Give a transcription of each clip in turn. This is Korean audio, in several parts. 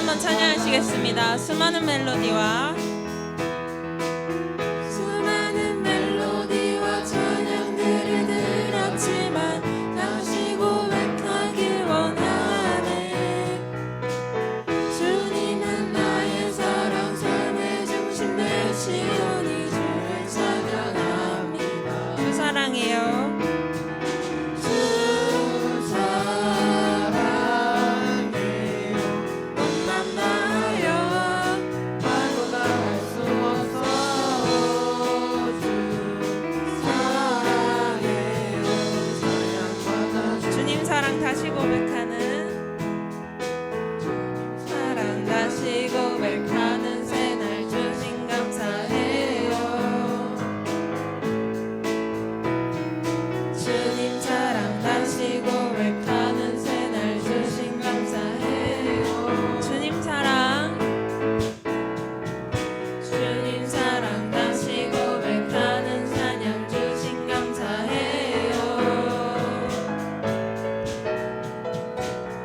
한번 찬양하시겠습니다. 수많은 멜로디와 찬양들을 들었지만 다시 고백하길 원하네. 주님은 나의 사랑, 삶의 중심 되시오니 주를 찬양합니다. 주 사랑해요. 다시 고백하는 사랑, 다시 고백하는 새날 주님 감사해요. 주님 사랑, 다시 고백하는 새날 주님 감사해요. 주님 사랑, 주님 사랑, 다시 고백하는 찬양 주님 감사해요.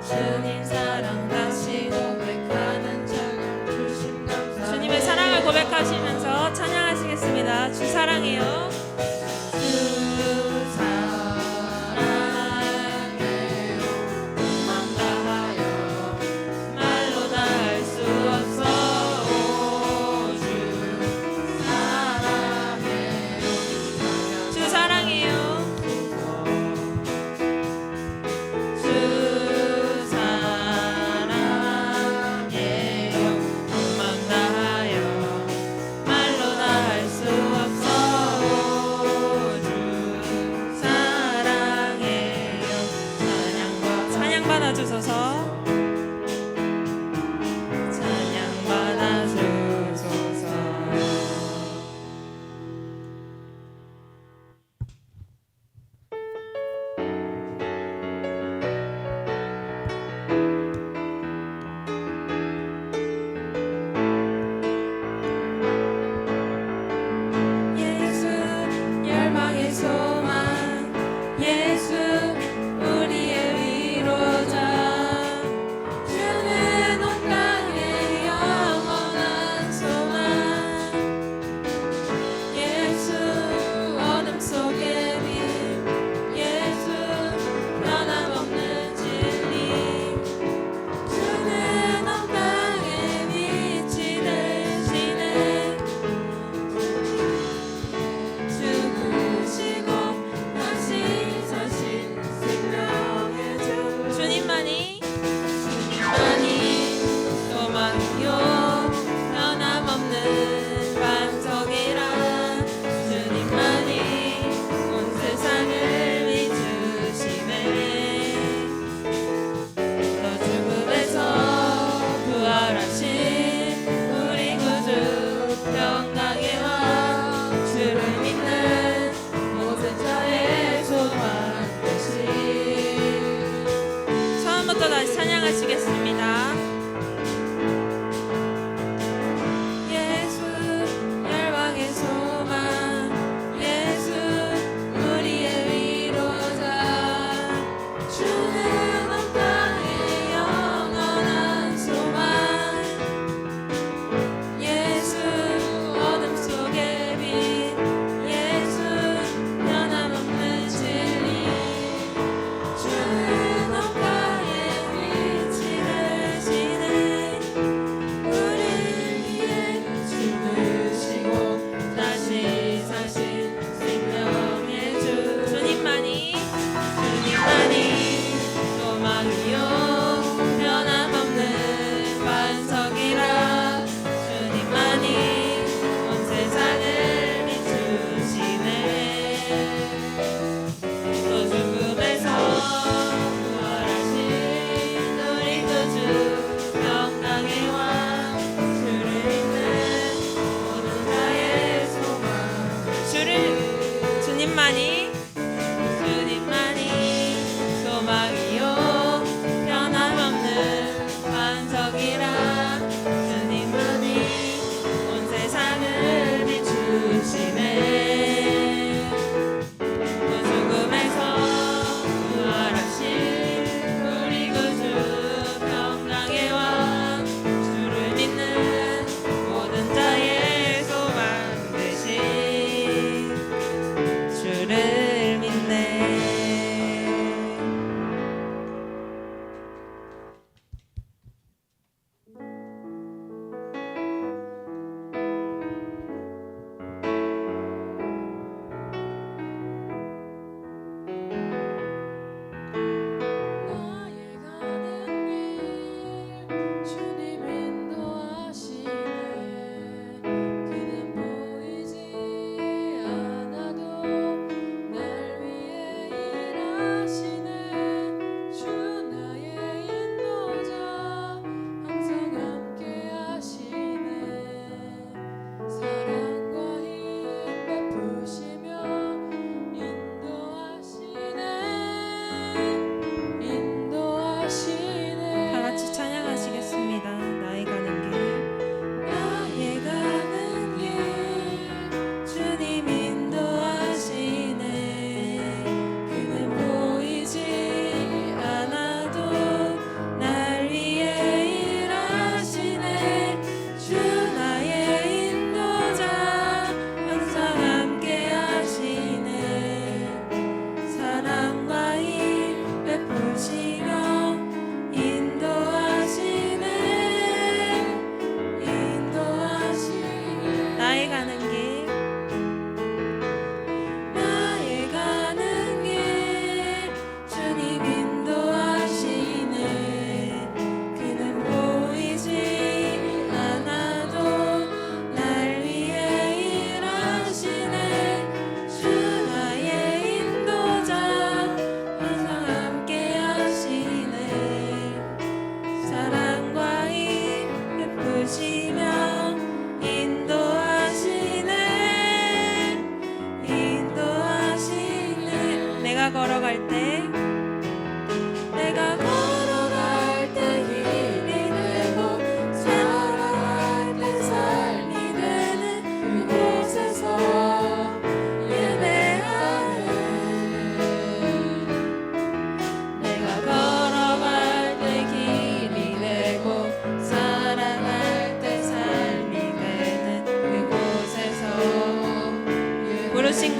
주님 사랑, 다시 고백하는 찬양 주심 감사해요. 주님의 사랑을 고백하시면서 찬양하시겠습니다. 주 사랑해요. 주 사랑해요. 꿈만 다하여 말로 다 할 수 없어. 주 사랑해요. 주 사랑해요. 주 사랑해요. 꿈만 다하여 말로 다 할 수 없어.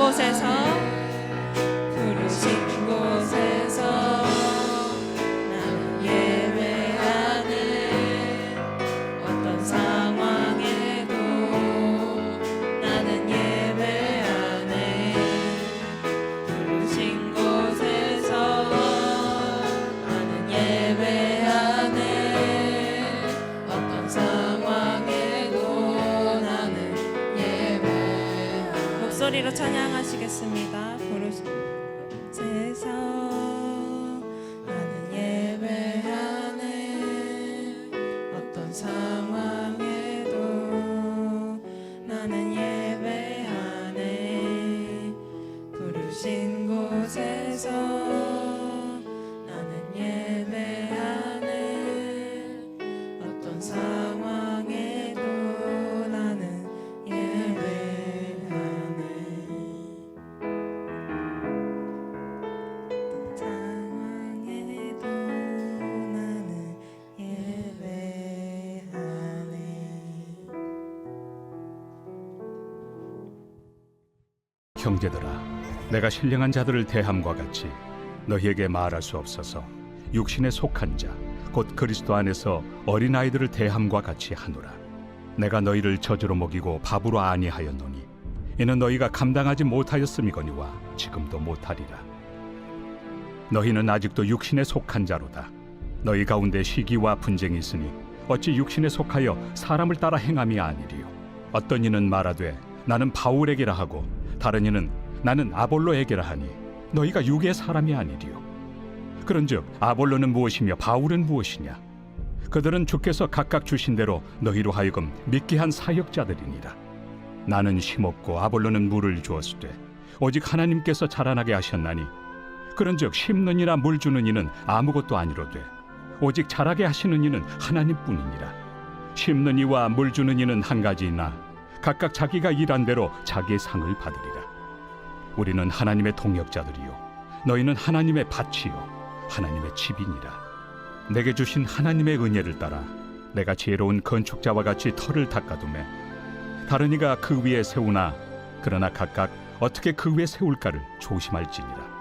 곳에서 부르신 곳에서 나는 예배하네. 어떤 상황에도 나는 예배하네. 부르신 곳에서 나는 예배하네. 어떤 상황에도 나는 예배하네. 목소리로 찬양하시겠습니다. 부르신 곳에서 나는 예배하네. 어떤 상황에도 나는 예배하네. 부르신 곳에서 나는 예배하네. 어떤 상황에도 나는 예배하네. 어떤 상황에도 나는 예배하네. 형제들아, 내가 신령한 자들을 대함과 같이 너희에게 말할 수 없어서 육신에 속한 자, 곧 그리스도 안에서 어린아이들을 대함과 같이 하노라. 내가 너희를 저주로 먹이고 밥으로 아니하였노니 이는 너희가 감당하지 못하였음이거니와 지금도 못하리라. 너희는 아직도 육신에 속한 자로다. 너희 가운데 시기와 분쟁이 있으니 어찌 육신에 속하여 사람을 따라 행함이 아니리요. 어떤 이는 말하되 나는 바울에게라 하고 다른 이는 나는 아볼로에게라 하니 너희가 육의 사람이 아니리요. 그런즉 아볼로는 무엇이며 바울은 무엇이냐? 그들은 주께서 각각 주신 대로 너희로 하여금 믿게 한 사역자들이니라. 나는 심었고 아볼로는 물을 주었으되 오직 하나님께서 자라나게 하셨나니 그런즉 심는 이나 물 주는 이는 아무것도 아니로되 오직 자라게 하시는 이는 하나님뿐이니라. 심는 이와 물 주는 이는 한 가지이나 각각 자기가 일한 대로 자기의 상을 받으리라. 우리는 하나님의 동역자들이요 너희는 하나님의 밭이요 하나님의 집이니라. 내게 주신 하나님의 은혜를 따라 내가 지혜로운 건축자와 같이 터를 닦아두매 다른 이가 그 위에 세우나 그러나 각각 어떻게 그 위에 세울까를 조심할지니라.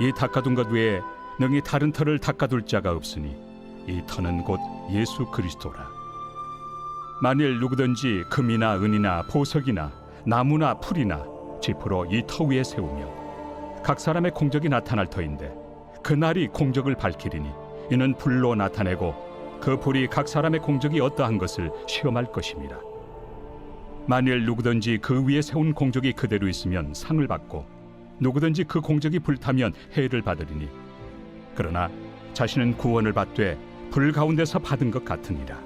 이 닦아둔 것 외에 능히 다른 터를 닦아둘 자가 없으니 이 터는 곧 예수 그리스도라. 만일 누구든지 금이나 은이나 보석이나 나무나 풀이나 지프로 이 터 위에 세우면 각 사람의 공적이 나타날 터인데 그날이 공적을 밝히리니 이는 불로 나타내고 그 불이 각 사람의 공적이 어떠한 것을 시험할 것입니다. 만일 누구든지 그 위에 세운 공적이 그대로 있으면 상을 받고 누구든지 그 공적이 불타면 해를 받으리니 그러나 자신은 구원을 받되 불 가운데서 받은 것 같으니라.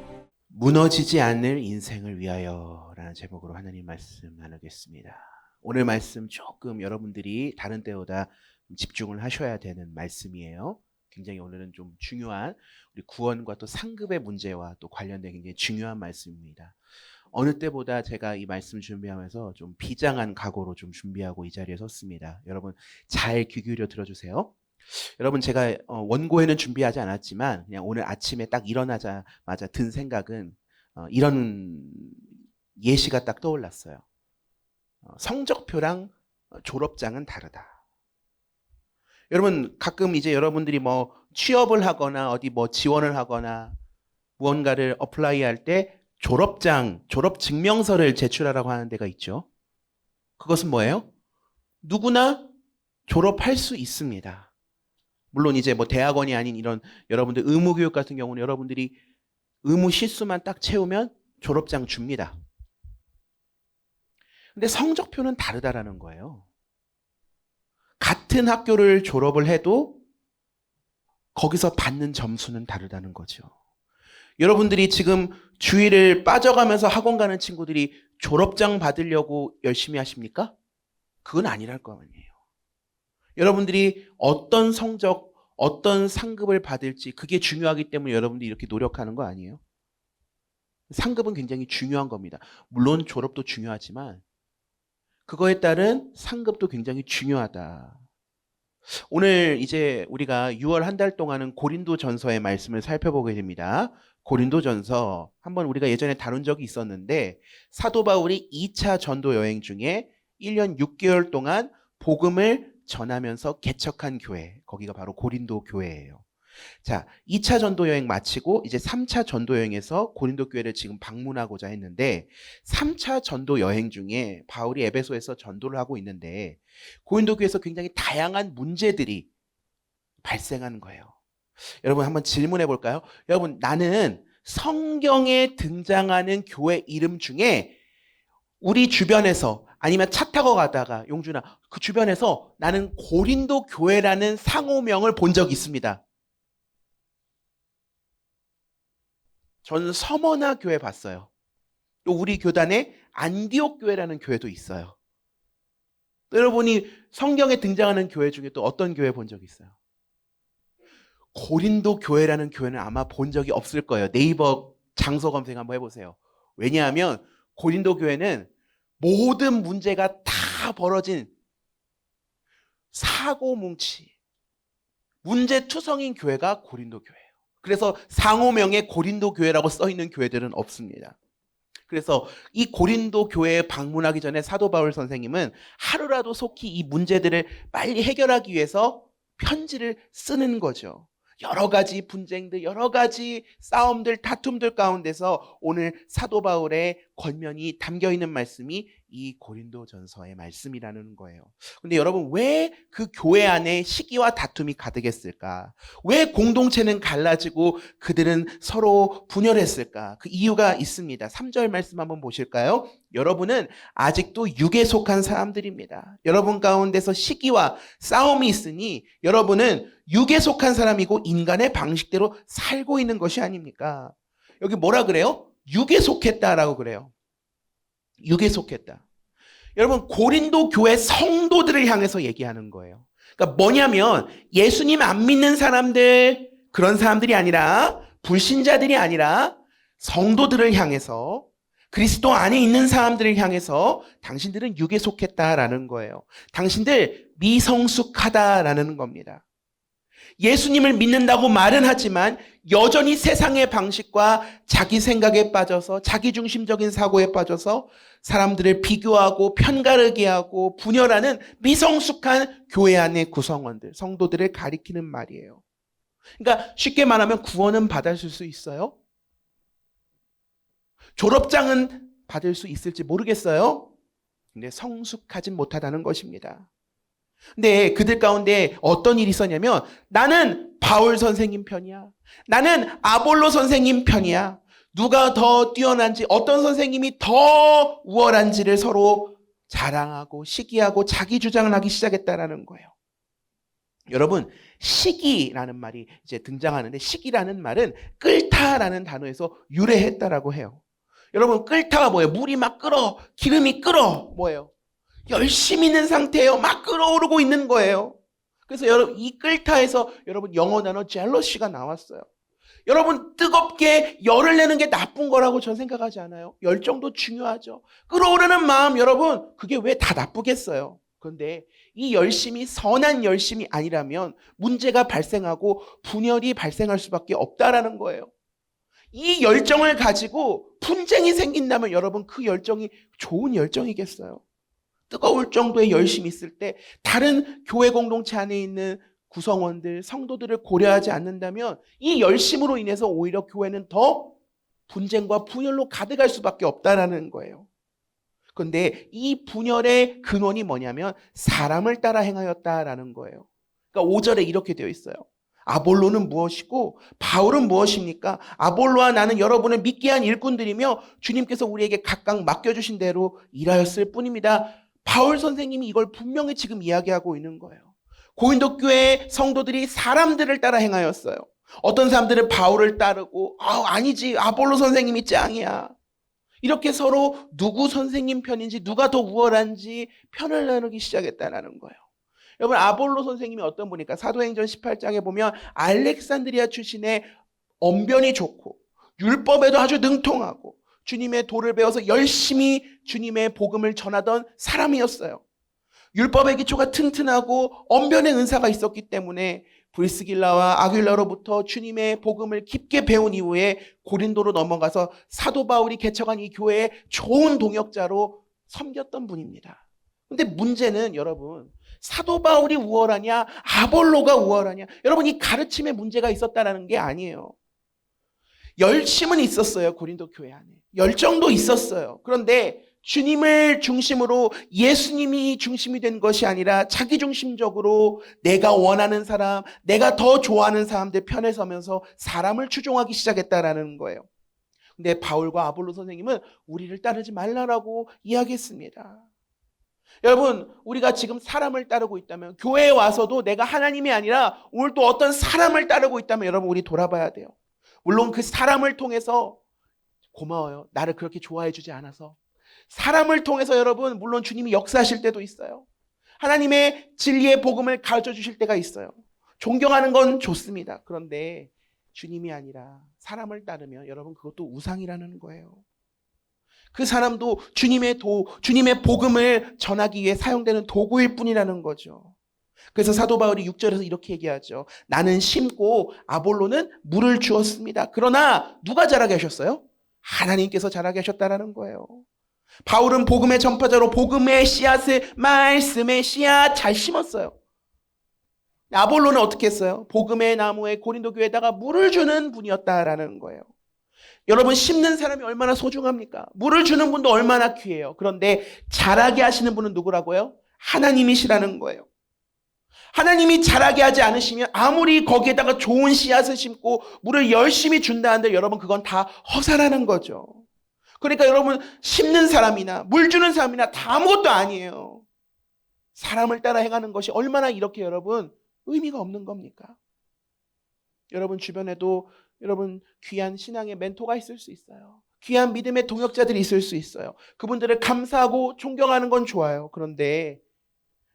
무너지지 않을 인생을 위하여 라는 제목으로 하나님 말씀 나누겠습니다. 오늘 말씀 조금 여러분들이 다른 때보다 집중을 하셔야 되는 말씀이에요. 굉장히 오늘은 좀 중요한 우리 구원과 또 상급의 문제와 또 관련된 굉장히 중요한 말씀입니다. 어느 때보다 제가 이 말씀 준비하면서 좀 비장한 각오로 좀 준비하고 이 자리에 섰습니다. 여러분 잘 귀 기울여 들어주세요. 여러분 제가 원고에는 준비하지 않았지만 그냥 오늘 아침에 딱 일어나자마자 든 생각은 이런 예시가 딱 떠올랐어요. 성적표랑 졸업장은 다르다. 여러분 가끔 이제 여러분들이 뭐 취업을 하거나 어디 뭐 지원을 하거나 무언가를 어플라이 할 때 졸업장, 졸업증명서를 제출하라고 하는 데가 있죠. 그것은 뭐예요? 누구나 졸업할 수 있습니다. 물론 이제 뭐 대학원이 아닌 이런 여러분들 의무교육 같은 경우는 여러분들이 의무 실수만 딱 채우면 졸업장 줍니다. 근데 성적표는 다르다라는 거예요. 같은 학교를 졸업을 해도 거기서 받는 점수는 다르다는 거죠. 여러분들이 지금 주일을 빠져가면서 학원 가는 친구들이 졸업장 받으려고 열심히 하십니까? 그건 아니랄 거 아니에요. 여러분들이 어떤 성적, 어떤 상급을 받을지 그게 중요하기 때문에 여러분들이 이렇게 노력하는 거 아니에요? 상급은 굉장히 중요한 겁니다. 물론 졸업도 중요하지만 그거에 따른 상급도 굉장히 중요하다. 오늘 이제 우리가 6월 한 달 동안은 고린도전서의 말씀을 살펴보게 됩니다. 고린도전서 한번 우리가 예전에 다룬 적이 있었는데 사도 바울이 2차 전도 여행 중에 1년 6개월 동안 복음을 전하면서 개척한 교회, 거기가 바로 고린도 교회예요. 자, 2차 전도 여행 마치고 이제 3차 전도 여행에서 고린도 교회를 지금 방문하고자 했는데 3차 전도 여행 중에 바울이 에베소에서 전도를 하고 있는데 고린도 교회에서 굉장히 다양한 문제들이 발생하는 거예요. 여러분 한번 질문해 볼까요? 여러분, 나는 성경에 등장하는 교회 이름 중에 우리 주변에서 아니면 차 타고 가다가 용준아 그 주변에서 나는 고린도 교회라는 상호명을 본 적이 있습니다. 저는 서머나 교회 봤어요. 또 우리 교단에 안디옥 교회라는 교회도 있어요. 여러분이 성경에 등장하는 교회 중에 또 어떤 교회 본 적 있어요? 고린도 교회라는 교회는 아마 본 적이 없을 거예요. 네이버 장소 검색 한번 해보세요. 왜냐하면 고린도 교회는 모든 문제가 다 벌어진 사고뭉치, 문제투성인 교회가 고린도 교회예요. 그래서 상호명에 고린도 교회라고 써있는 교회들은 없습니다. 그래서 이 고린도 교회에 방문하기 전에 사도 바울 선생님은 하루라도 속히 이 문제들을 빨리 해결하기 위해서 편지를 쓰는 거죠. 여러 가지 분쟁들, 여러 가지 싸움들, 다툼들 가운데서 오늘 사도 바울의 권면이 담겨 있는 말씀이 이 고린도전서의 말씀이라는 거예요. 근데 여러분, 왜 그 교회 안에 시기와 다툼이 가득했을까? 왜 공동체는 갈라지고 그들은 서로 분열했을까? 그 이유가 있습니다. 3절 말씀 한번 보실까요? 여러분은 아직도 육에 속한 사람들입니다. 여러분 가운데서 시기와 싸움이 있으니 여러분은 육에 속한 사람이고 인간의 방식대로 살고 있는 것이 아닙니까? 여기 뭐라 그래요? 육에 속했다라고 그래요. 육에 속했다. 여러분, 고린도 교회 성도들을 향해서 얘기하는 거예요. 그러니까 뭐냐면 예수님 안 믿는 사람들, 그런 사람들이 아니라 불신자들이 아니라 성도들을 향해서, 그리스도 안에 있는 사람들을 향해서 당신들은 육에 속했다라는 거예요. 당신들 미성숙하다라는 겁니다. 예수님을 믿는다고 말은 하지만 여전히 세상의 방식과 자기 생각에 빠져서 자기 중심적인 사고에 빠져서 사람들을 비교하고 편가르게 하고 분열하는 미성숙한 교회 안의 구성원들, 성도들을 가리키는 말이에요. 그러니까 쉽게 말하면 구원은 받을 수 있어요? 졸업장은 받을 수 있을지 모르겠어요. 근데 성숙하진 못하다는 것입니다. 근데 그들 가운데 어떤 일이 있었냐면 나는 바울 선생님 편이야. 나는 아볼로 선생님 편이야. 누가 더 뛰어난지, 어떤 선생님이 더 우월한지를 서로 자랑하고 시기하고 자기 주장을 하기 시작했다라는 거예요. 여러분, 시기라는 말이 이제 등장하는데 시기라는 말은 끓다라는 단어에서 유래했다라고 해요. 여러분, 끓다가 뭐예요? 물이 막 끓어, 기름이 끓어, 뭐예요? 열심히 있는 상태예요. 막 끓어오르고 있는 거예요. 그래서 여러분, 이 끓다에서 여러분 영어 단어 jealousy가 나왔어요. 여러분, 뜨겁게 열을 내는 게 나쁜 거라고 전 생각하지 않아요? 열정도 중요하죠. 끓어오르는 마음, 여러분, 그게 왜 다 나쁘겠어요? 그런데 이 열심이 선한 열심이 아니라면 문제가 발생하고 분열이 발생할 수밖에 없다라는 거예요. 이 열정을 가지고 분쟁이 생긴다면 여러분, 그 열정이 좋은 열정이겠어요? 뜨거울 정도의 열심이 있을 때 다른 교회 공동체 안에 있는 구성원들, 성도들을 고려하지 않는다면 이 열심으로 인해서 오히려 교회는 더 분쟁과 분열로 가득할 수밖에 없다라는 거예요. 그런데 이 분열의 근원이 뭐냐면 사람을 따라 행하였다라는 거예요. 그러니까 5절에 이렇게 되어 있어요. 아볼로는 무엇이고 바울은 무엇입니까? 아볼로와 나는 여러분을 믿게 한 일꾼들이며 주님께서 우리에게 각각 맡겨주신 대로 일하였을 뿐입니다. 바울 선생님이 이걸 분명히 지금 이야기하고 있는 거예요. 고린도 교회 성도들이 사람들을 따라 행하였어요. 어떤 사람들은 바울을 따르고 아니지 아볼로 선생님이 짱이야. 이렇게 서로 누구 선생님 편인지 누가 더 우월한지 편을 나누기 시작했다는 거예요. 여러분, 아볼로 선생님이 어떤 분일까? 사도행전 18장에 보면 알렉산드리아 출신의 언변이 좋고 율법에도 아주 능통하고 주님의 도를 배워서 열심히 주님의 복음을 전하던 사람이었어요. 율법의 기초가 튼튼하고 언변의 은사가 있었기 때문에 브리스길라와 아길라로부터 주님의 복음을 깊게 배운 이후에 고린도로 넘어가서 사도 바울이 개척한 이 교회의 좋은 동역자로 섬겼던 분입니다. 근데 문제는 여러분, 사도 바울이 우월하냐 아볼로가 우월하냐, 여러분 이 가르침에 문제가 있었다라는 게 아니에요. 열심은 있었어요. 고린도 교회 안에 열정도 있었어요. 그런데 주님을 중심으로, 예수님이 중심이 된 것이 아니라 자기중심적으로 내가 원하는 사람, 내가 더 좋아하는 사람들 편에 서면서 사람을 추종하기 시작했다라는 거예요. 근데 바울과 아볼로 선생님은 우리를 따르지 말라라고 이야기했습니다. 여러분, 우리가 지금 사람을 따르고 있다면, 교회에 와서도 내가 하나님이 아니라 오늘 또 어떤 사람을 따르고 있다면 여러분 우리 돌아봐야 돼요. 물론 그 사람을 통해서 고마워요. 나를 그렇게 좋아해 주지 않아서. 사람을 통해서 여러분 물론 주님이 역사하실 때도 있어요. 하나님의 진리의 복음을 가르쳐 주실 때가 있어요. 존경하는 건 좋습니다. 그런데 주님이 아니라 사람을 따르면 여러분 그것도 우상이라는 거예요. 그 사람도 주님의 복음을 전하기 위해 사용되는 도구일 뿐이라는 거죠. 그래서 사도 바울이 6절에서 이렇게 얘기하죠. 나는 심고 아볼로는 물을 주었습니다. 그러나 누가 자라게 하셨어요? 하나님께서 자라게 하셨다라는 거예요. 바울은 복음의 전파자로 복음의 씨앗을, 말씀의 씨앗 잘 심었어요. 아볼로는 어떻게 했어요? 복음의 나무에 고린도 교회에다가 물을 주는 분이었다라는 거예요. 여러분, 심는 사람이 얼마나 소중합니까? 물을 주는 분도 얼마나 귀해요. 그런데 자라게 하시는 분은 누구라고요? 하나님이시라는 거예요. 하나님이 자라게 하지 않으시면 아무리 거기에다가 좋은 씨앗을 심고 물을 열심히 준다 한들 여러분 그건 다 허사라는 거죠. 그러니까 여러분, 심는 사람이나 물 주는 사람이나 다 아무것도 아니에요. 사람을 따라 행하는 것이 얼마나 이렇게 여러분 의미가 없는 겁니까? 여러분 주변에도 여러분 귀한 신앙의 멘토가 있을 수 있어요. 귀한 믿음의 동역자들이 있을 수 있어요. 그분들을 감사하고 존경하는 건 좋아요. 그런데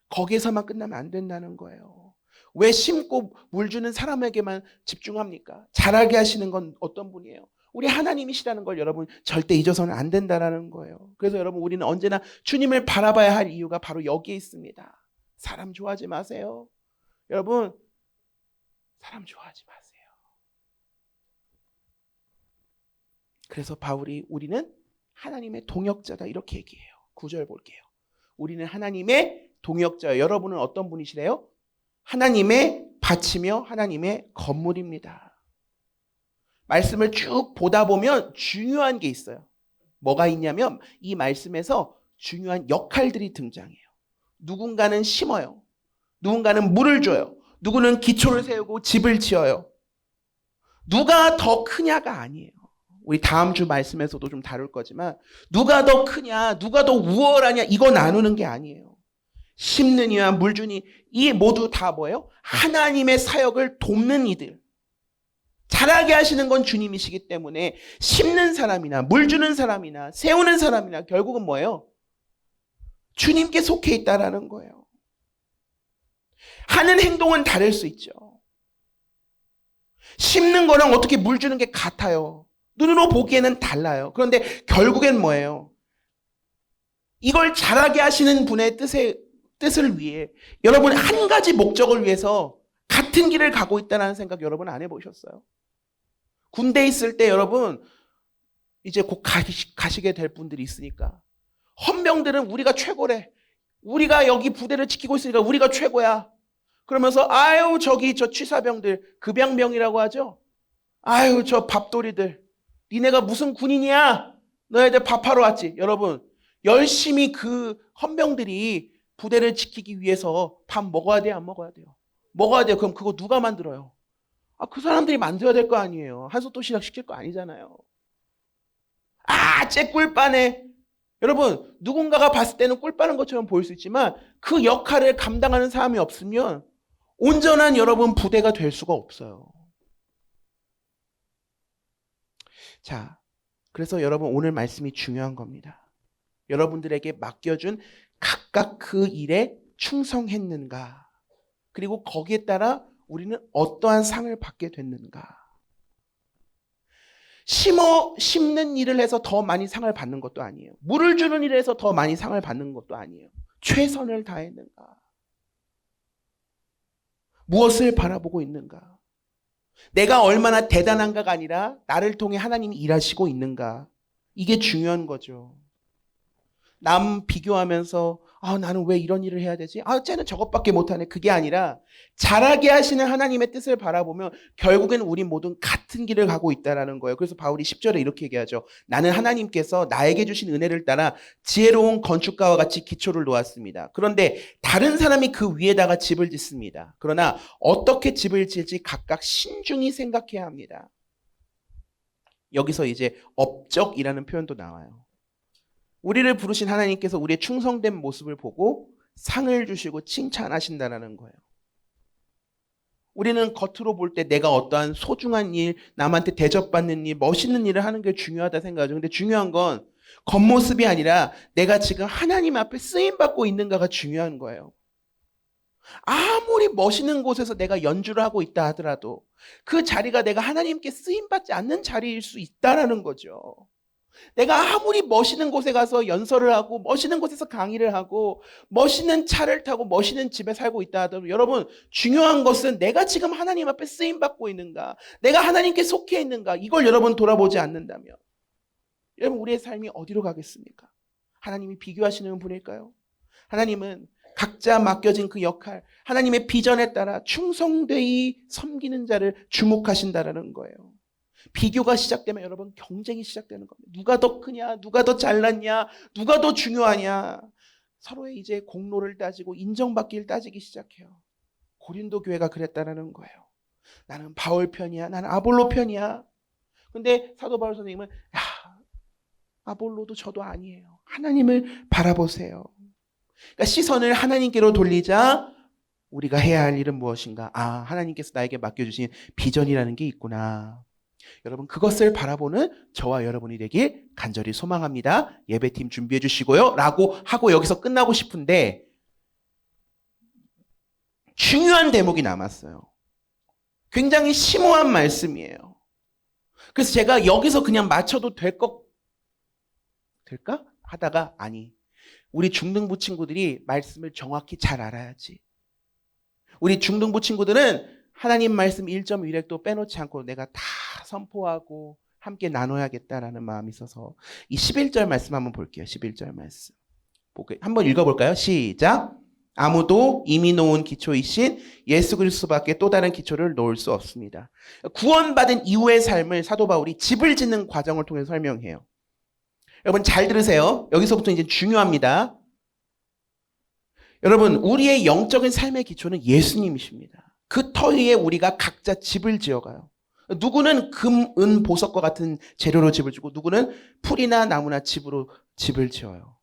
거기에서만 끝나면 안 된다는 거예요. 왜 심고 물 주는 사람에게만 집중합니까? 자라게 하시는 건 어떤 분이에요? 우리 하나님이시라는 걸 여러분 절대 잊어서는 안 된다는 거예요. 그래서 여러분 우리는 언제나 주님을 바라봐야 할 이유가 바로 여기에 있습니다. 사람 좋아하지 마세요. 여러분, 사람 좋아하지 마세요. 그래서 바울이 우리는 하나님의 동역자다 이렇게 얘기해요. 9절 볼게요. 우리는 하나님의 동역자예요. 여러분은 어떤 분이시래요? 하나님의 밭이며 하나님의 건물입니다. 말씀을 쭉 보다 보면 중요한 게 있어요. 뭐가 있냐면 이 말씀에서 중요한 역할들이 등장해요. 누군가는 심어요. 누군가는 물을 줘요. 누구는 기초를 세우고 집을 지어요. 누가 더 크냐가 아니에요. 우리 다음 주 말씀에서도 좀 다룰 거지만 누가 더 크냐, 누가 더 우월하냐 이거 나누는 게 아니에요. 심느니와 물 주니 이 모두 다 뭐예요? 하나님의 사역을 돕는 이들. 자라게 하시는 건 주님이시기 때문에 심는 사람이나 물 주는 사람이나 세우는 사람이나 결국은 뭐예요? 주님께 속해 있다라는 거예요. 하는 행동은 다를 수 있죠. 심는 거랑 어떻게 물 주는 게 같아요. 눈으로 보기에는 달라요. 그런데 결국엔 뭐예요? 이걸 자라게 하시는 분의 뜻을 위해 여러분 한 가지 목적을 위해서 같은 길을 가고 있다는 생각 여러분 안 해보셨어요? 군대에 있을 때 여러분 이제 곧 가시게 될 분들이 있으니까 헌병들은 우리가 최고래. 우리가 여기 부대를 지키고 있으니까 우리가 최고야. 그러면서 아유 저기 저 취사병들, 급양병이라고 하죠. 아유 저 밥돌이들. 니네가 무슨 군인이야? 너희들 밥하러 왔지. 여러분 열심히 그 헌병들이 부대를 지키기 위해서 밥 먹어야 돼요? 안 먹어야 돼요? 먹어야 돼요. 그럼 그거 누가 만들어요? 그 사람들이 만들어야 될 거 아니에요. 한솥도시락 시킬 거 아니잖아요. 쟤 꿀빠네. 여러분 누군가가 봤을 때는 꿀빠는 것처럼 보일 수 있지만 그 역할을 감당하는 사람이 없으면 온전한 여러분 부대가 될 수가 없어요. 자, 그래서 여러분 오늘 말씀이 중요한 겁니다. 여러분들에게 맡겨준 각각 그 일에 충성했는가? 그리고 거기에 따라 우리는 어떠한 상을 받게 됐는가? 심는 일을 해서 더 많이 상을 받는 것도 아니에요. 물을 주는 일을 해서 더 많이 상을 받는 것도 아니에요. 최선을 다했는가? 무엇을 바라보고 있는가? 내가 얼마나 대단한가가 아니라 나를 통해 하나님이 일하시고 있는가? 이게 중요한 거죠. 남 비교하면서 나는 왜 이런 일을 해야 되지? 쟤는 저것밖에 못하네. 그게 아니라 잘하게 하시는 하나님의 뜻을 바라보면 결국엔 우리 모두 같은 길을 가고 있다라는 거예요. 그래서 바울이 10절에 이렇게 얘기하죠. 나는 하나님께서 나에게 주신 은혜를 따라 지혜로운 건축가와 같이 기초를 놓았습니다. 그런데 다른 사람이 그 위에다가 집을 짓습니다. 그러나 어떻게 집을 지을지 각각 신중히 생각해야 합니다. 여기서 이제 업적이라는 표현도 나와요. 우리를 부르신 하나님께서 우리의 충성된 모습을 보고 상을 주시고 칭찬하신다는 거예요. 우리는 겉으로 볼 때 내가 어떠한 소중한 일, 남한테 대접받는 일, 멋있는 일을 하는 게 중요하다 생각하죠. 근데 중요한 건 겉모습이 아니라 내가 지금 하나님 앞에 쓰임받고 있는가가 중요한 거예요. 아무리 멋있는 곳에서 내가 연주를 하고 있다 하더라도 그 자리가 내가 하나님께 쓰임받지 않는 자리일 수 있다라는 거죠. 내가 아무리 멋있는 곳에 가서 연설을 하고 멋있는 곳에서 강의를 하고 멋있는 차를 타고 멋있는 집에 살고 있다 하더라도 여러분 중요한 것은 내가 지금 하나님 앞에 쓰임받고 있는가, 내가 하나님께 속해 있는가, 이걸 여러분 돌아보지 않는다면 여러분 우리의 삶이 어디로 가겠습니까? 하나님이 비교하시는 분일까요? 하나님은 각자 맡겨진 그 역할, 하나님의 비전에 따라 충성되이 섬기는 자를 주목하신다라는 거예요. 비교가 시작되면 여러분 경쟁이 시작되는 겁니다. 누가 더 크냐, 누가 더 잘났냐, 누가 더 중요하냐. 서로의 이제 공로를 따지고 인정받기를 따지기 시작해요. 고린도 교회가 그랬다라는 거예요. 나는 바울 편이야, 나는 아볼로 편이야. 근데 사도 바울 선생님은 아볼로도 저도 아니에요. 하나님을 바라보세요. 그러니까 시선을 하나님께로 돌리자 우리가 해야 할 일은 무엇인가? 하나님께서 나에게 맡겨주신 비전이라는 게 있구나. 여러분 그것을 바라보는 저와 여러분이 되길 간절히 소망합니다. 예배팀 준비해 주시고요 라고 하고 여기서 끝나고 싶은데 중요한 대목이 남았어요. 굉장히 심오한 말씀이에요. 그래서 제가 여기서 그냥 맞춰도 될까 하다가 우리 중등부 친구들이 말씀을 정확히 잘 알아야지. 우리 중등부 친구들은 하나님 말씀 1.1획도 빼놓지 않고 내가 다 선포하고 함께 나눠야겠다라는 마음이 있어서 이 11절 말씀 한번 볼게요. 11절 말씀. 한번 읽어볼까요? 시작. 아무도 이미 놓은 기초이신 예수 그리스도밖에 또 다른 기초를 놓을 수 없습니다. 구원받은 이후의 삶을 사도 바울이 집을 짓는 과정을 통해서 설명해요. 여러분 잘 들으세요. 여기서부터 이제 중요합니다. 여러분 우리의 영적인 삶의 기초는 예수님이십니다. 그 터 위에 우리가 각자 집을 지어가요. 누구는 금, 은, 보석과 같은 재료로 집을 지고 누구는 풀이나 나무나 집으로 집을 지어요.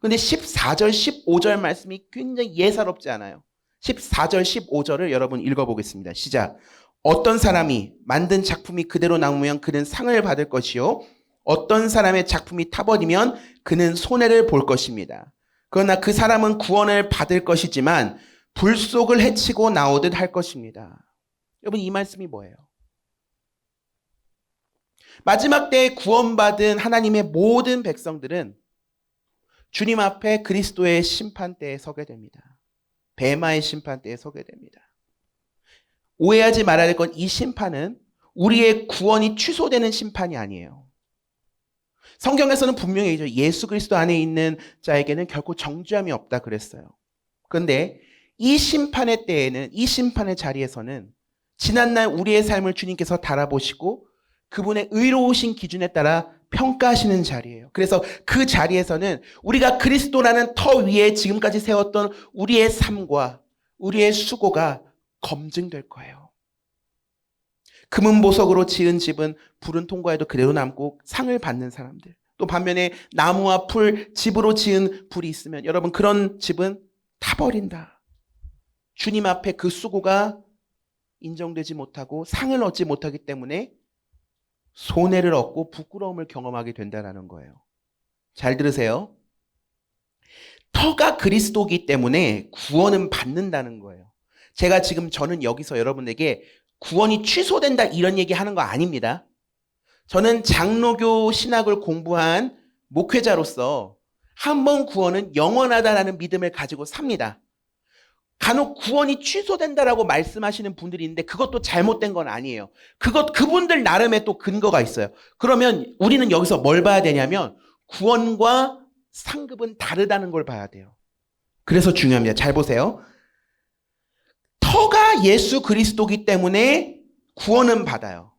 그런데 14절, 15절 말씀이 굉장히 예사롭지 않아요. 14절, 15절을 여러분 읽어보겠습니다. 시작. 어떤 사람이 만든 작품이 그대로 남으면 그는 상을 받을 것이요. 어떤 사람의 작품이 타버리면 그는 손해를 볼 것입니다. 그러나 그 사람은 구원을 받을 것이지만 불속을 헤치고 나오듯 할 것입니다. 여러분 이 말씀이 뭐예요? 마지막 때에 구원받은 하나님의 모든 백성들은 주님 앞에 그리스도의 심판대에 서게 됩니다. 베마의 심판대에 서게 됩니다. 오해하지 말아야 될 건 이 심판은 우리의 구원이 취소되는 심판이 아니에요. 성경에서는 분명히 예수 그리스도 안에 있는 자에게는 결코 정죄함이 없다 그랬어요. 그런데 이 심판의 때에는, 이 심판의 자리에서는 지난날 우리의 삶을 주님께서 달아보시고 그분의 의로우신 기준에 따라 평가하시는 자리예요. 그래서 그 자리에서는 우리가 그리스도라는 터 위에 지금까지 세웠던 우리의 삶과 우리의 수고가 검증될 거예요. 금은 보석으로 지은 집은 불은 통과해도 그대로 남고 상을 받는 사람들. 또 반면에 나무와 풀, 집으로 지은 불이 있으면 여러분 그런 집은 타버린다. 주님 앞에 그 수고가 인정되지 못하고 상을 얻지 못하기 때문에 손해를 얻고 부끄러움을 경험하게 된다는 거예요. 잘 들으세요. 터가 그리스도이기 때문에 구원은 받는다는 거예요. 저는 여기서 여러분에게 구원이 취소된다 이런 얘기 하는 거 아닙니다. 저는 장로교 신학을 공부한 목회자로서 한 번 구원은 영원하다라는 믿음을 가지고 삽니다. 간혹 구원이 취소된다라고 말씀하시는 분들이 있는데 그것도 잘못된 건 아니에요. 그분들 나름의 또 근거가 있어요. 그러면 우리는 여기서 뭘 봐야 되냐면 구원과 상급은 다르다는 걸 봐야 돼요. 그래서 중요합니다. 잘 보세요. 터가 예수 그리스도기 때문에 구원은 받아요.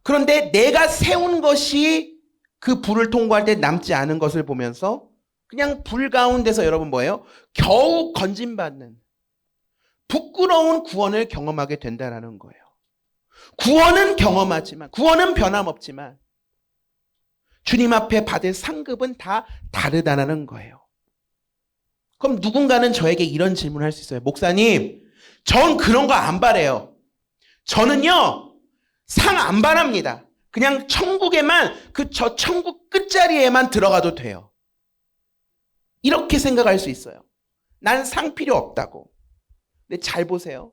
그런데 내가 세운 것이 그 불을 통과할 때 남지 않은 것을 보면서 그냥 불 가운데서 여러분 뭐예요? 겨우 건진받는 부끄러운 구원을 경험하게 된다는 거예요. 구원은 경험하지만, 구원은 변함없지만 주님 앞에 받을 상급은 다 다르다는 거예요. 그럼 누군가는 저에게 이런 질문을 할 수 있어요. 목사님, 전 그런 거 안 바래요. 저는요, 상 안 바랍니다. 그냥 천국에만, 저 천국 끝자리에만 들어가도 돼요. 이렇게 생각할 수 있어요. 난 상 필요 없다고. 근데 잘 보세요.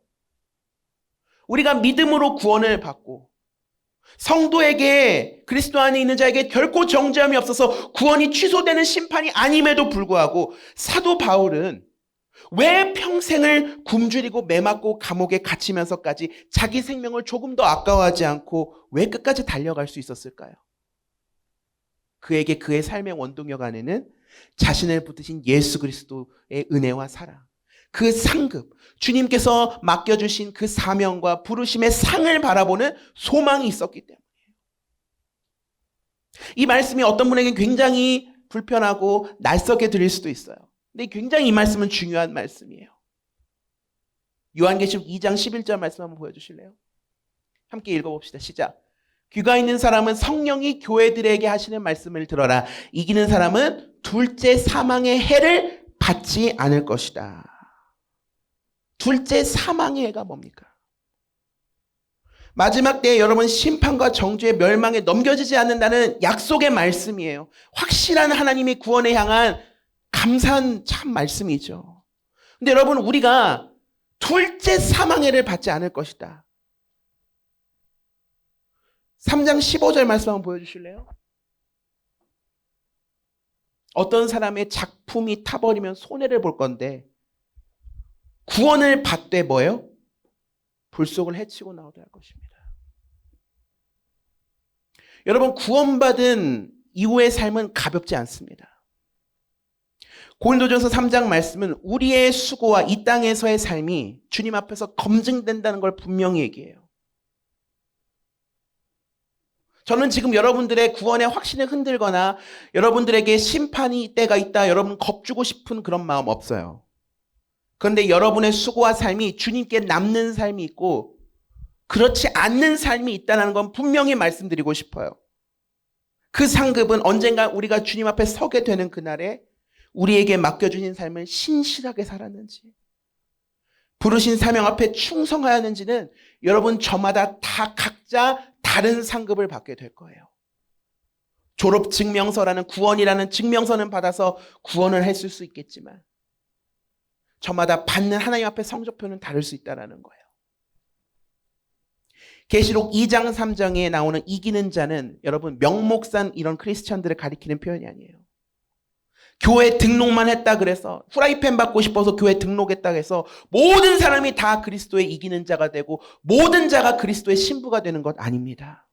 우리가 믿음으로 구원을 받고 성도에게, 그리스도 안에 있는 자에게 결코 정죄함이 없어서 구원이 취소되는 심판이 아님에도 불구하고 사도 바울은 왜 평생을 굶주리고 매맞고 감옥에 갇히면서까지 자기 생명을 조금 더 아까워하지 않고 왜 끝까지 달려갈 수 있었을까요? 그에게 그의 삶의 원동력 안에는 자신을 붙드신 예수 그리스도의 은혜와 사랑, 그 상급, 주님께서 맡겨주신 그 사명과 부르심의 상을 바라보는 소망이 있었기 때문이에요. 이 말씀이 어떤 분에게 굉장히 불편하고 낯설게 들릴 수도 있어요. 근데 굉장히 이 말씀은 중요한 말씀이에요. 요한계시록 2장 11절 말씀 한번 보여주실래요? 함께 읽어봅시다. 시작. 귀가 있는 사람은 성령이 교회들에게 하시는 말씀을 들어라. 이기는 사람은 둘째 사망의 해를 받지 않을 것이다. 둘째 사망의 해가 뭡니까? 마지막 때에 여러분 심판과 정죄의 멸망에 넘겨지지 않는다는 약속의 말씀이에요. 확실한 하나님의 구원에 향한 감사한 참 말씀이죠. 근데 여러분 우리가 둘째 사망의 해를 받지 않을 것이다. 3장 15절 말씀 한번 보여주실래요? 어떤 사람의 작품이 타버리면 손해를 볼 건데 구원을 받되 뭐예요? 불 속을 헤치고 나오게 할 것입니다. 여러분 구원받은 이후의 삶은 가볍지 않습니다. 고린도전서 3장 말씀은 우리의 수고와 이 땅에서의 삶이 주님 앞에서 검증된다는 걸 분명히 얘기해요. 저는 지금 여러분들의 구원의 확신에 흔들거나 여러분들에게 심판이 때가 있다, 여러분 겁주고 싶은 그런 마음 없어요. 그런데 여러분의 수고와 삶이 주님께 남는 삶이 있고 그렇지 않는 삶이 있다는 건 분명히 말씀드리고 싶어요. 그 상급은 언젠가 우리가 주님 앞에 서게 되는 그날에 우리에게 맡겨주신 삶을 신실하게 살았는지, 부르신 사명 앞에 충성하였는지는 여러분 저마다 다 각자 다른 상급을 받게 될 거예요. 졸업증명서라는 구원이라는 증명서는 받아서 구원을 했을 수 있겠지만 저마다 받는 하나님 앞에 성적표는 다를 수 있다는 거예요. 계시록 2장 3장에 나오는 이기는 자는 여러분 명목상 이런 크리스천들을 가리키는 표현이 아니에요. 교회 등록만 했다 그래서 후라이팬 받고 싶어서 교회 등록했다 해서 모든 사람이 다 그리스도의 이기는 자가 되고 모든 자가 그리스도의 신부가 되는 것 아닙니다.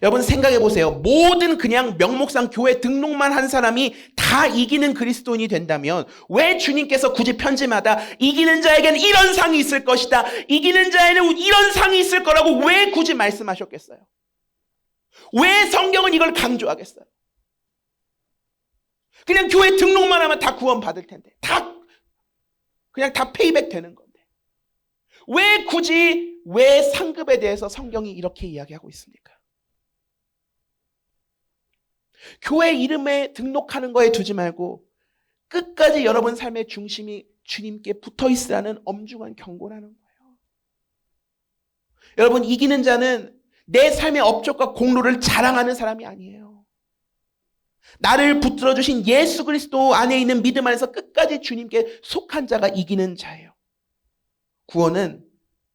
여러분 생각해 보세요. 모든 그냥 명목상 교회 등록만 한 사람이 다 이기는 그리스도인이 된다면 왜 주님께서 굳이 편지마다 이기는 자에게는 이런 상이 있을 것이다, 이기는 자에는 이런 상이 있을 거라고 왜 굳이 말씀하셨겠어요? 왜 성경은 이걸 강조하겠어요? 그냥 교회 등록만 하면 다 구원 받을 텐데, 그냥 다 페이백 되는 건데 왜 굳이 왜 상급에 대해서 성경이 이렇게 이야기하고 있습니까? 교회 이름에 등록하는 거에 두지 말고 끝까지 여러분 삶의 중심이 주님께 붙어 있으라는 엄중한 경고라는 거예요. 여러분 이기는 자는 내 삶의 업적과 공로를 자랑하는 사람이 아니에요. 나를 붙들어 주신 예수 그리스도 안에 있는 믿음 안에서 끝까지 주님께 속한 자가 이기는 자예요. 구원은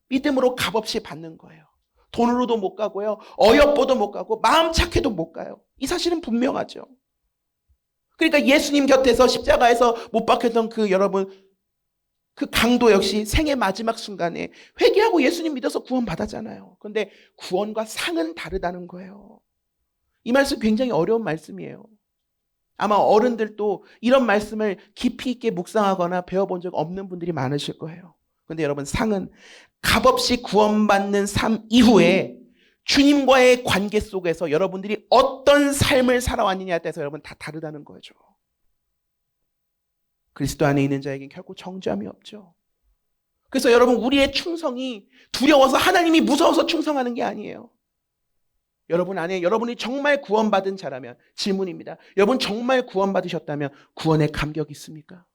믿음으로 값없이 받는 거예요. 돈으로도 못 가고요, 어여뻐도 못 가고 마음 착해도 못 가요. 이 사실은 분명하죠. 그러니까 예수님 곁에서 십자가에서 못 박혔던 그 여러분 그 강도 역시 생의 마지막 순간에 회개하고 예수님 믿어서 구원 받았잖아요. 그런데 구원과 상은 다르다는 거예요. 이 말씀 굉장히 어려운 말씀이에요. 아마 어른들도 이런 말씀을 깊이 있게 묵상하거나 배워본 적 없는 분들이 많으실 거예요. 근데 여러분, 상은 값없이 구원받는 삶 이후에 주님과의 관계 속에서 여러분들이 어떤 삶을 살아왔느냐에 따라서 여러분 다 다르다는 거죠. 그리스도 안에 있는 자에겐 결코 정죄함이 없죠. 그래서 여러분, 우리의 충성이 두려워서, 하나님이 무서워서 충성하는 게 아니에요. 여러분 안에, 여러분이 정말 구원받은 자라면, 질문입니다. 여러분 정말 구원받으셨다면 구원의 감격이 있습니까?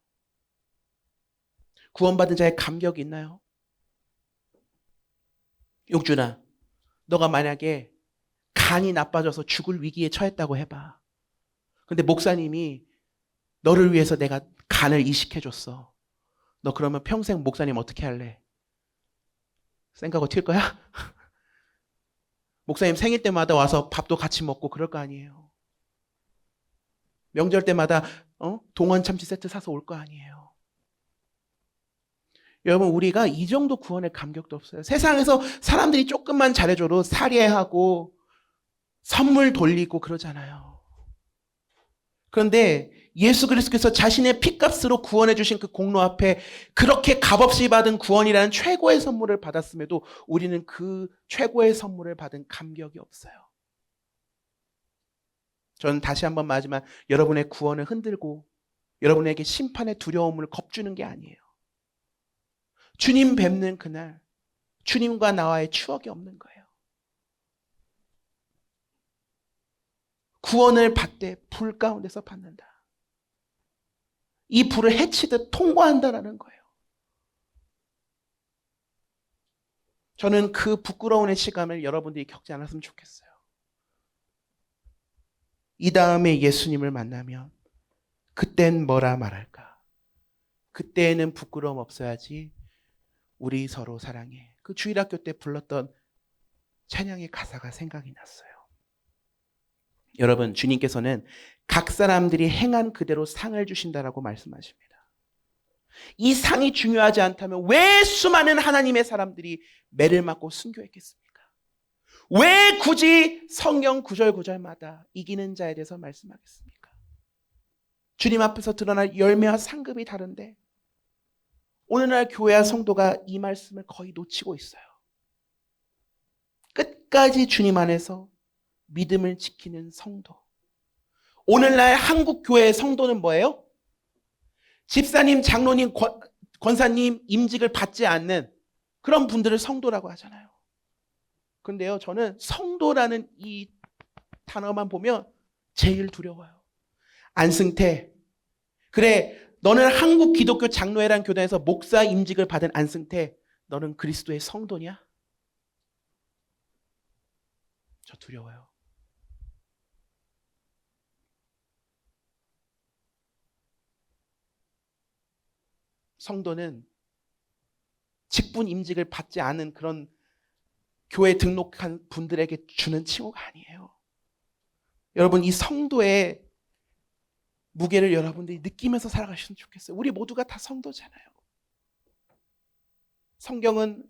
구원받은 자의 감격이 있나요? 용준아, 너가 만약에 간이 나빠져서 죽을 위기에 처했다고 해봐. 근데 목사님이 너를 위해서 내가 간을 이식해줬어. 너 그러면 평생 목사님 어떻게 할래? 생각을 튈 거야? 목사님 생일 때마다 와서 밥도 같이 먹고 그럴 거 아니에요. 명절 때마다 동원 참치 세트 사서 올 거 아니에요. 여러분, 우리가 이 정도 구원의 감격도 없어요. 세상에서 사람들이 조금만 잘해줘도 살해하고 선물 돌리고 그러잖아요. 그런데 예수 그리스도께서 자신의 피값으로 구원해 주신 그 공로 앞에 그렇게 값없이 받은 구원이라는 최고의 선물을 받았음에도 우리는 그 최고의 선물을 받은 감격이 없어요. 저는 다시 한번 말하지만 여러분의 구원을 흔들고 여러분에게 심판의 두려움을 겁주는 게 아니에요. 주님 뵙는 그날 주님과 나와의 추억이 없는 거예요. 구원을 받되 불 가운데서 받는다. 이 불을 해치듯 통과한다라는 거예요. 저는 그 부끄러운 시간을 여러분들이 겪지 않았으면 좋겠어요. 이 다음에 예수님을 만나면 그땐 뭐라 말할까? 그때는 부끄러움 없어야지. 우리 서로 사랑해. 그 주일학교 때 불렀던 찬양의 가사가 생각이 났어요. 여러분, 주님께서는 각 사람들이 행한 그대로 상을 주신다라고 말씀하십니다. 이 상이 중요하지 않다면 왜 수많은 하나님의 사람들이 매를 맞고 순교했겠습니까? 왜 굳이 성경 구절구절마다 이기는 자에 대해서 말씀하겠습니까? 주님 앞에서 드러날 열매와 상급이 다른데 오늘날 교회와 성도가 이 말씀을 거의 놓치고 있어요. 끝까지 주님 안에서 믿음을 지키는 성도. 오늘날 한국 교회의 성도는 뭐예요? 집사님, 장로님, 권사님 임직을 받지 않는 그런 분들을 성도라고 하잖아요. 그런데요, 저는 성도라는 이 단어만 보면 제일 두려워요. 안승태, 그래, 너는 한국 기독교 장로회란 교단에서 목사 임직을 받은 안승태, 너는 그리스도의 성도냐? 저 두려워요. 성도는 직분 임직을 받지 않은 그런 교회 등록한 분들에게 주는 칭호가 아니에요. 여러분, 이 성도의 무게를 여러분들이 느끼면서 살아가시면 좋겠어요. 우리 모두가 다 성도잖아요. 성경은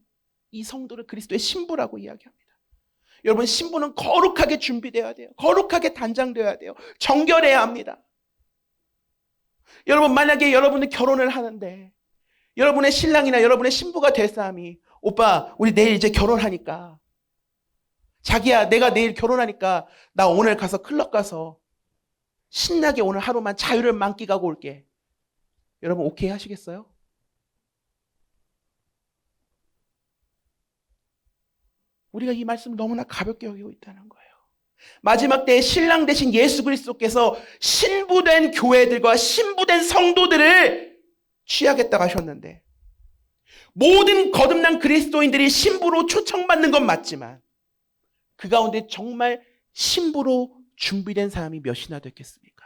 이 성도를 그리스도의 신부라고 이야기합니다. 여러분, 신부는 거룩하게 준비되어야 돼요. 거룩하게 단장되어야 돼요. 정결해야 합니다. 여러분, 만약에 여러분이 결혼을 하는데 여러분의 신랑이나 여러분의 신부가 될 사람이 오빠, 우리 내일 이제 결혼하니까, 자기야, 내가 내일 결혼하니까 나 오늘 가서 클럽 가서 신나게 오늘 하루만 자유를 만끽하고 올게. 여러분, 오케이 하시겠어요? 우리가 이 말씀을 너무나 가볍게 여기고 있다는 거예요. 마지막 때에 신랑 되신 예수 그리스도께서 신부된 교회들과 신부된 성도들을 취하겠다고 하셨는데, 모든 거듭난 그리스도인들이 신부로 초청받는 건 맞지만 그 가운데 정말 신부로 준비된 사람이 몇이나 됐겠습니까?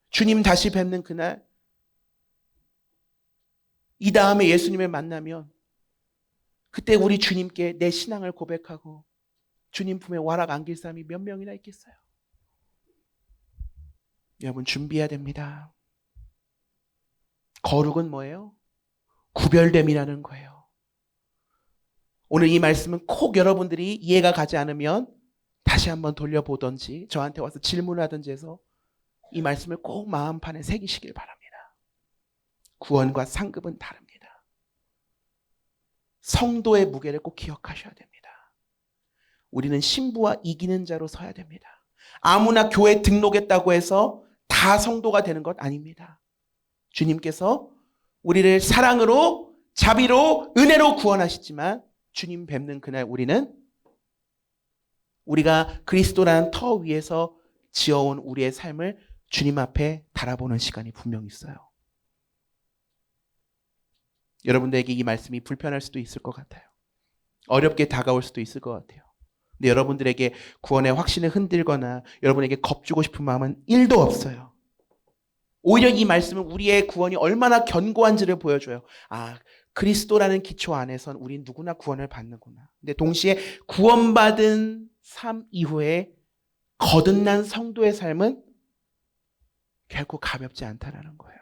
주님 다시 뵙는 그날, 이 다음에 예수님을 만나면 그때 우리 주님께 내 신앙을 고백하고 주님 품에 와락 안길 사람이 몇 명이나 있겠어요? 여러분, 준비해야 됩니다. 거룩은 뭐예요? 구별됨이라는 거예요. 오늘 이 말씀은 꼭 여러분들이 이해가 가지 않으면 다시 한번 돌려보든지 저한테 와서 질문하든지 해서 이 말씀을 꼭 마음판에 새기시길 바랍니다. 구원과 상급은 다릅니다. 성도의 무게를 꼭 기억하셔야 됩니다. 우리는 신부와 이기는 자로 서야 됩니다. 아무나 교회 등록했다고 해서 다 성도가 되는 것 아닙니다. 주님께서 우리를 사랑으로, 자비로, 은혜로 구원하시지만 주님 뵙는 그날 우리가 그리스도라는 터 위에서 지어온 우리의 삶을 주님 앞에 달아보는 시간이 분명히 있어요. 여러분들에게 이 말씀이 불편할 수도 있을 것 같아요. 어렵게 다가올 수도 있을 것 같아요. 근데 여러분들에게 구원의 확신을 흔들거나 여러분에게 겁주고 싶은 마음은 1도 없어요. 오히려 이 말씀은 우리의 구원이 얼마나 견고한지를 보여줘요. 아, 그리스도라는 기초 안에선 우린 누구나 구원을 받는구나. 근데 동시에 구원받은 삶 이후에 거듭난 성도의 삶은 결코 가볍지 않다라는 거예요.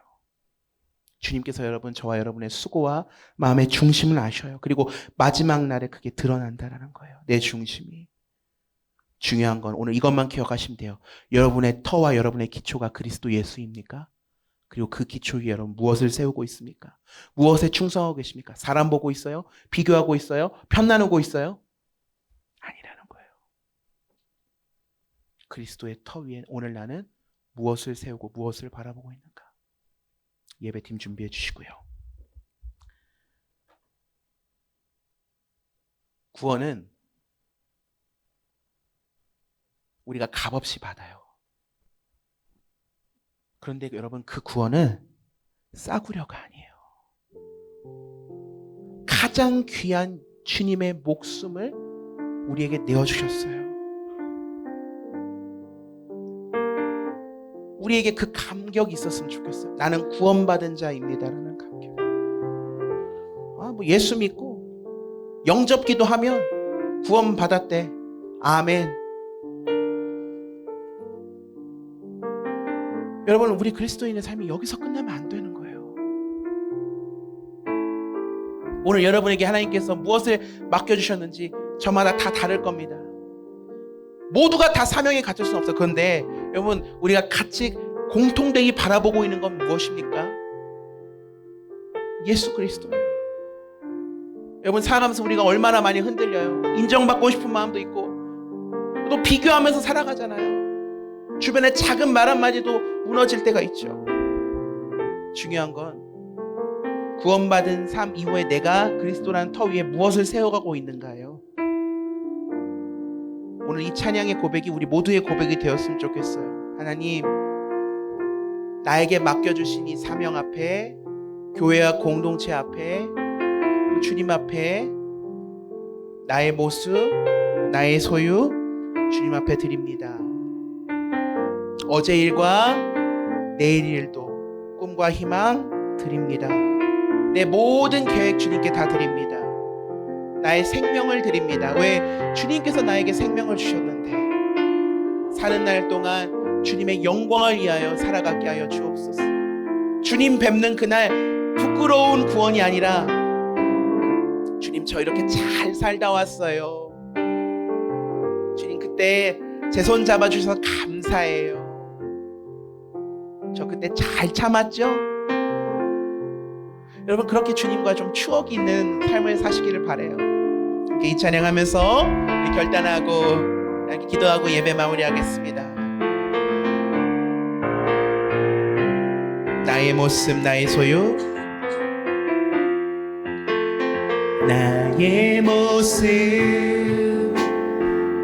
주님께서 여러분, 저와 여러분의 수고와 마음의 중심을 아셔요. 그리고 마지막 날에 그게 드러난다라는 거예요. 내 중심이. 중요한 건 오늘 이것만 기억하시면 돼요. 여러분의 터와 여러분의 기초가 그리스도 예수입니까? 그리고 그 기초 위에 여러분 무엇을 세우고 있습니까? 무엇에 충성하고 계십니까? 사람 보고 있어요? 비교하고 있어요? 편 나누고 있어요? 아니라는 거예요. 그리스도의 터 위에 오늘 나는 무엇을 세우고 무엇을 바라보고 있는가? 예배팀 준비해 주시고요. 구원은 우리가 값없이 받아요. 그런데 여러분, 그 구원은 싸구려가 아니에요. 가장 귀한 주님의 목숨을 우리에게 내어주셨어요. 우리에게 그 감격이 있었으면 좋겠어요. 나는 구원받은 자입니다라는 감격. 예수 믿고 영접기도 하면 구원받았대. 아멘. 여러분, 우리 그리스도인의 삶이 여기서 끝나면 안 되는 거예요. 오늘 여러분에게 하나님께서 무엇을 맡겨주셨는지 저마다 다 다를 겁니다. 모두가 다 사명에 갇힐 수는 없어요. 그런데 여러분, 우리가 같이 공통되게 바라보고 있는 건 무엇입니까? 예수 그리스도예요. 여러분, 살아가면서 우리가 얼마나 많이 흔들려요. 인정받고 싶은 마음도 있고 또 비교하면서 살아가잖아요. 주변의 작은 말 한마디도 무너질 때가 있죠. 중요한 건 구원받은 삶 이후에 내가 그리스도라는 터 위에 무엇을 세워가고 있는가요? 오늘 이 찬양의 고백이 우리 모두의 고백이 되었으면 좋겠어요. 하나님, 나에게 맡겨주신 이 사명 앞에, 교회와 공동체 앞에, 주님 앞에 나의 모습, 나의 소유 주님 앞에 드립니다. 어제 일과 내일 일도 꿈과 희망 드립니다. 내 모든 계획 주님께 다 드립니다. 나의 생명을 드립니다. 왜? 주님께서 나에게 생명을 주셨는데 사는 날 동안 주님의 영광을 위하여 살아가게 하여 주옵소서. 주님 뵙는 그날 부끄러운 구원이 아니라 주님, 저 이렇게 잘 살다 왔어요. 주님, 그때 제 손 잡아주셔서 감사해요. 저 그때 잘 참았죠? 여러분, 그렇게 주님과 좀 추억이 있는 삶을 사시기를 바라요. 이렇게 이 찬양하면서 우리 결단하고 이렇게 기도하고 예배 마무리하겠습니다. 나의 모습, 나의 소유, 나의 모습,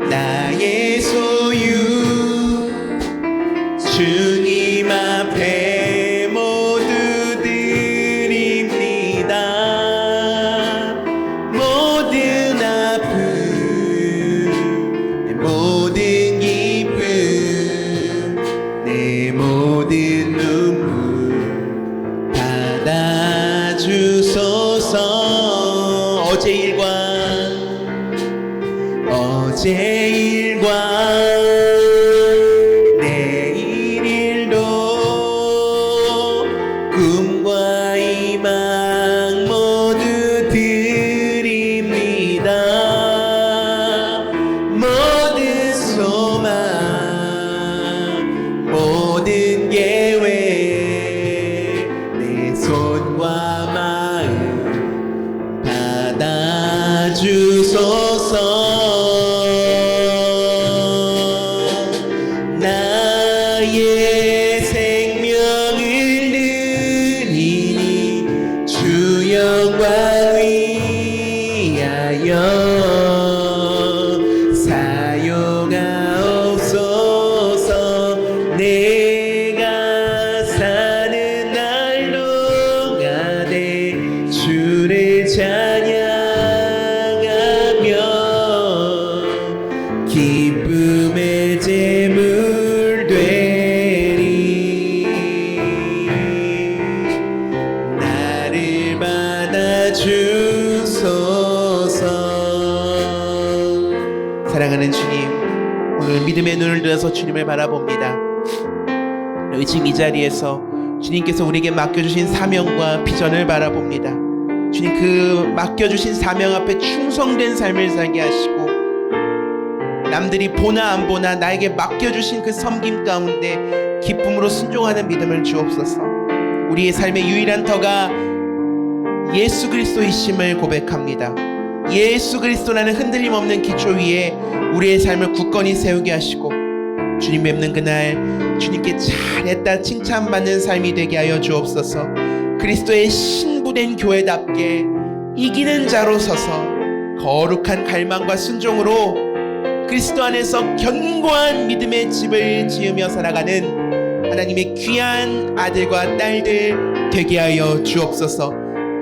나의 소유, 주님 앞에 모두 드립니다. 모든 아픔, 내 모든 기쁨, 내 모든 눈물 받아주소서. 어제 일과 내일 일도 꿈과 희망 모두 드립니다. 모든 소유 기쁨의 제물 되리. 나를 받아주소서. 사랑하는 주님, 오늘 믿음의 눈을 들어서 주님을 바라봅니다. 우리 지금 이 자리에서 주님께서 우리에게 맡겨주신 사명과 비전을 바라봅니다. 주님, 그 맡겨주신 사명 앞에 충성된 삶을 살게 하시고, 남들이 보나 안 보나 나에게 맡겨주신 그 섬김 가운데 기쁨으로 순종하는 믿음을 주옵소서. 우리의 삶의 유일한 터가 예수 그리스도이심을 고백합니다. 예수 그리스도라는 흔들림 없는 기초 위에 우리의 삶을 굳건히 세우게 하시고, 주님 뵙는 그날 주님께 잘했다 칭찬받는 삶이 되게 하여 주옵소서. 그리스도의 신부된 교회답게 이기는 자로 서서 거룩한 갈망과 순종으로 그리스도 안에서 견고한 믿음의 집을 지으며 살아가는 하나님의 귀한 아들과 딸들 되게 하여 주옵소서.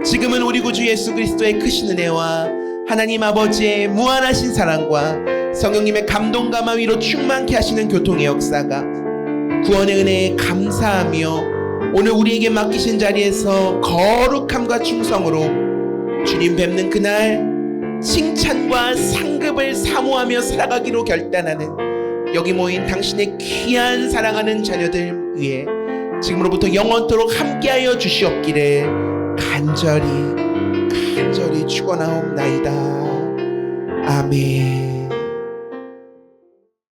지금은 우리 구주 예수 그리스도의 크신 은혜와 하나님 아버지의 무한하신 사랑과 성령님의 감동과 마위로 충만케 하시는 교통의 역사가, 구원의 은혜에 감사하며 오늘 우리에게 맡기신 자리에서 거룩함과 충성으로 주님 뵙는 그날 칭찬과 상급을 사모하며 살아가기로 결단하는 여기 모인 당신의 귀한 사랑하는 자녀들 위해 지금으로부터 영원토록 함께하여 주시옵기를 간절히 축원하옵나이다. 아멘.